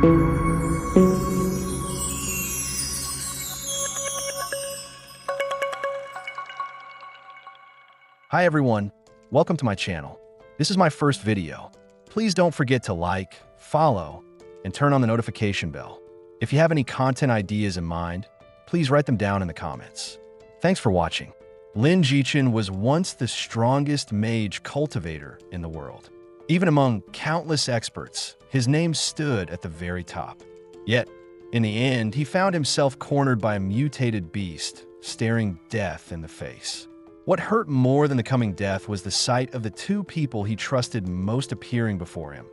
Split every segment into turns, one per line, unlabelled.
Hi everyone, welcome to my channel. This is my first video. Please don't forget to like, follow, and turn on the notification bell. If you have any content ideas in mind, please write them down in the comments. Thanks for watching. Lin Jichen was once the strongest mage cultivator in the world. Even among countless experts, his name stood at the very top. Yet, in the end, he found himself cornered by a mutated beast, staring death in the face. What hurt more than the coming death was the sight of the two people he trusted most appearing before him.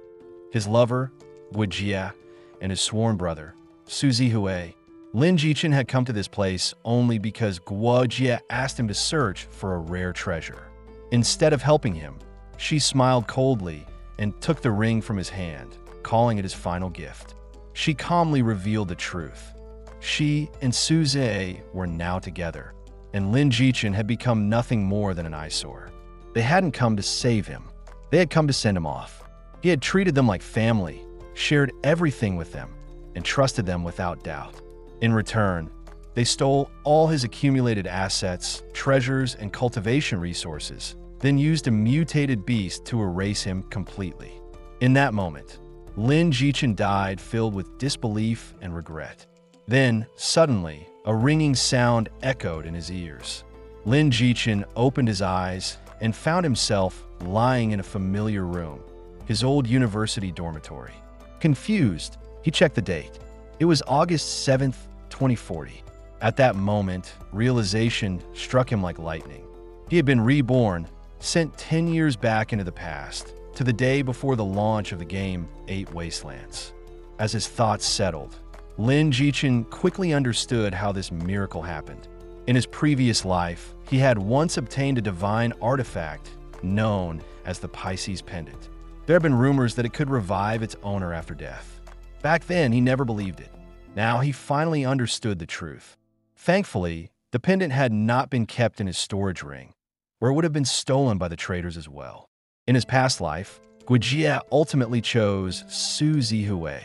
His lover, Guojia, and his sworn brother, Su Zihui. Lin Jichen had come to this place only because Guojia asked him to search for a rare treasure. Instead of helping him, she smiled coldly and took the ring from his hand, calling it his final gift. She calmly revealed the truth. She and Su Zihui were now together, and Lin Jichen had become nothing more than an eyesore. They hadn't come to save him. They had come to send him off. He had treated them like family, shared everything with them, and trusted them without doubt. In return, they stole all his accumulated assets, treasures, and cultivation resources, then used a mutated beast to erase him completely. In that moment, Lin Jichen died filled with disbelief and regret. Then, suddenly, a ringing sound echoed in his ears. Lin Jichen opened his eyes and found himself lying in a familiar room, his old university dormitory. Confused, he checked the date. It was August 7th, 2040. At that moment, realization struck him like lightning. He had been reborn, sent 10 years back into the past, to the day before the launch of the game Eight Wastelands. As his thoughts settled, Lin Jichen quickly understood how this miracle happened. In his previous life, he had once obtained a divine artifact known as the Pisces Pendant. There had been rumors that it could revive its owner after death. Back then, he never believed it. Now he finally understood the truth. Thankfully, the pendant had not been kept in his storage ring, where it would have been stolen by the traders as well. In his past life, Guojia ultimately chose Su Zihui.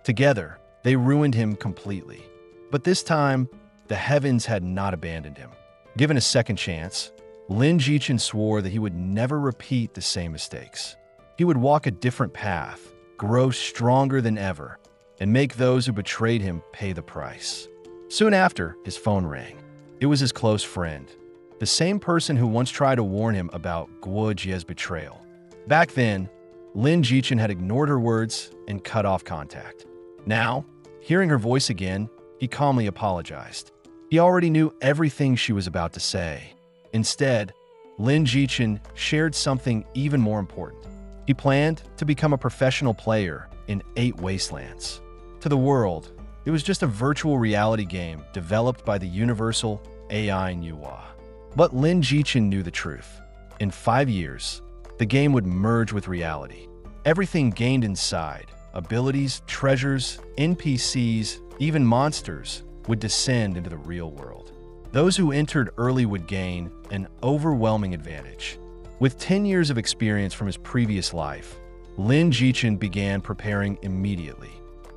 Together, they ruined him completely. But this time, the heavens had not abandoned him. Given a second chance, Lin Jichen swore that he would never repeat the same mistakes. He would walk a different path, grow stronger than ever, and make those who betrayed him pay the price. Soon after, his phone rang. It was his close friend, the same person who once tried to warn him about Guojia's betrayal. Back then, Lin Jichen had ignored her words and cut off contact. Now, hearing her voice again, he calmly apologized. He already knew everything she was about to say. Instead, Lin Jichen shared something even more important. He planned to become a professional player in Eight Wastelands. To the world, it was just a virtual reality game developed by the universal AI Manhwa. But Lin Jichen knew the truth. In 5 years, the game would merge with reality. Everything gained inside, abilities, treasures, NPCs, even monsters, would descend into the real world. Those who entered early would gain an overwhelming advantage. With 10 years of experience from his previous life, Lin Jichen began preparing immediately.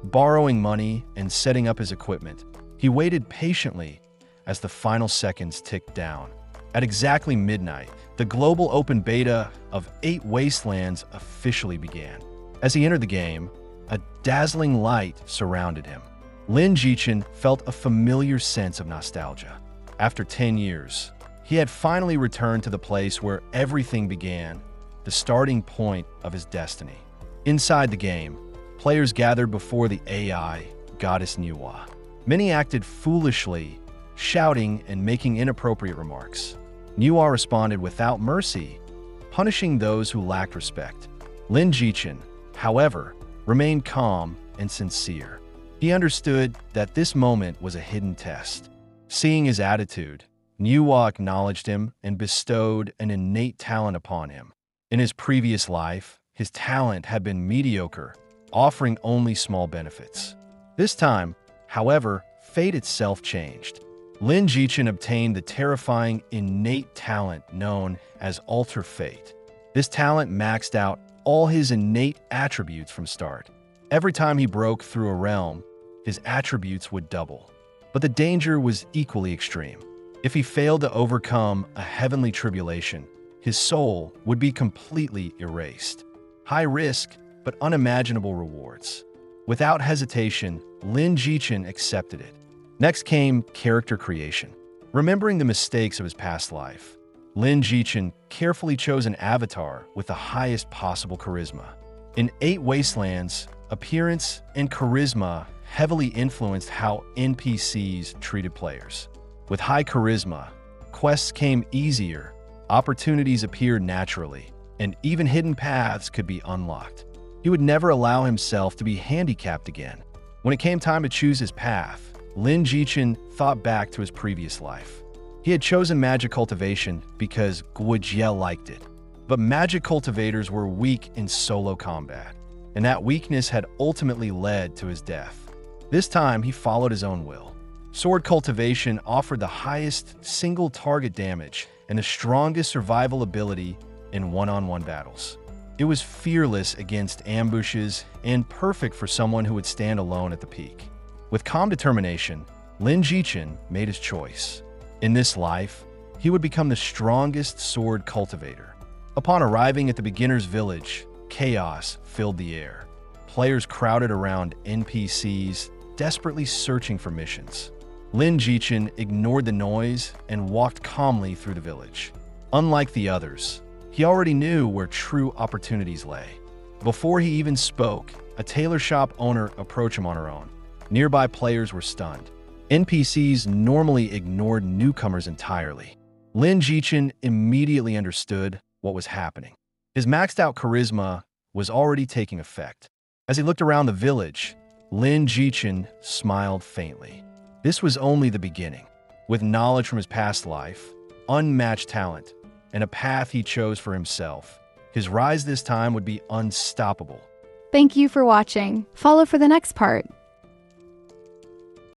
Borrowing money and setting up his equipment, he waited patiently as the final seconds ticked down. At exactly midnight, the global open beta of Eight Wastelands officially began. As he entered the game, a dazzling light surrounded him. Lin Jichen felt a familiar sense of nostalgia. After 10 years, he had finally returned to the place where everything began, the starting point of his destiny. Inside the game, players gathered before the AI goddess Manhwa. Many acted foolishly, shouting and making inappropriate remarks. Manhwa responded without mercy, punishing those who lacked respect. Lin Jichen, however, remained calm and sincere. He understood that this moment was a hidden test. Seeing his attitude, Manhwa acknowledged him and bestowed an innate talent upon him. In his previous life, his talent had been mediocre, offering only small benefits. This time, however, fate itself changed. Lin Jichen obtained the terrifying innate talent known as Alter Fate. This talent maxed out all his innate attributes from start. Every time he broke through a realm, his attributes would double. But the danger was equally extreme. If he failed to overcome a heavenly tribulation, his soul would be completely erased. High risk, but unimaginable rewards. Without hesitation, Lin Jichen accepted it. Next came character creation. Remembering the mistakes of his past life, Lin Jichen carefully chose an avatar with the highest possible charisma. In Eight Wastelands, appearance and charisma heavily influenced how NPCs treated players. With high charisma, quests came easier, opportunities appeared naturally, and even hidden paths could be unlocked. He would never allow himself to be handicapped again. When it came time to choose his path, Lin Jichen thought back to his previous life. He had chosen magic cultivation because Guojie liked it. But magic cultivators were weak in solo combat, and that weakness had ultimately led to his death. This time, he followed his own will. Sword cultivation offered the highest single target damage and the strongest survival ability in one-on-one battles. It was fearless against ambushes and perfect for someone who would stand alone at the peak. With calm determination, Lin Jichen made his choice. In this life, he would become the strongest sword cultivator. Upon arriving at the beginner's village, chaos filled the air. Players crowded around NPCs, desperately searching for missions. Lin Jichen ignored the noise and walked calmly through the village. Unlike the others, he already knew where true opportunities lay. Before he even spoke, a tailor shop owner approached him on her own. Nearby players were stunned. NPCs normally ignored newcomers entirely. Lin Jichen immediately understood what was happening. His maxed-out charisma was already taking effect. As he looked around the village, Lin Jichen smiled faintly. This was only the beginning. With knowledge from his past life, unmatched talent, and a path he chose for himself, his rise this time would be unstoppable.
Thank you for watching. Follow for the next part.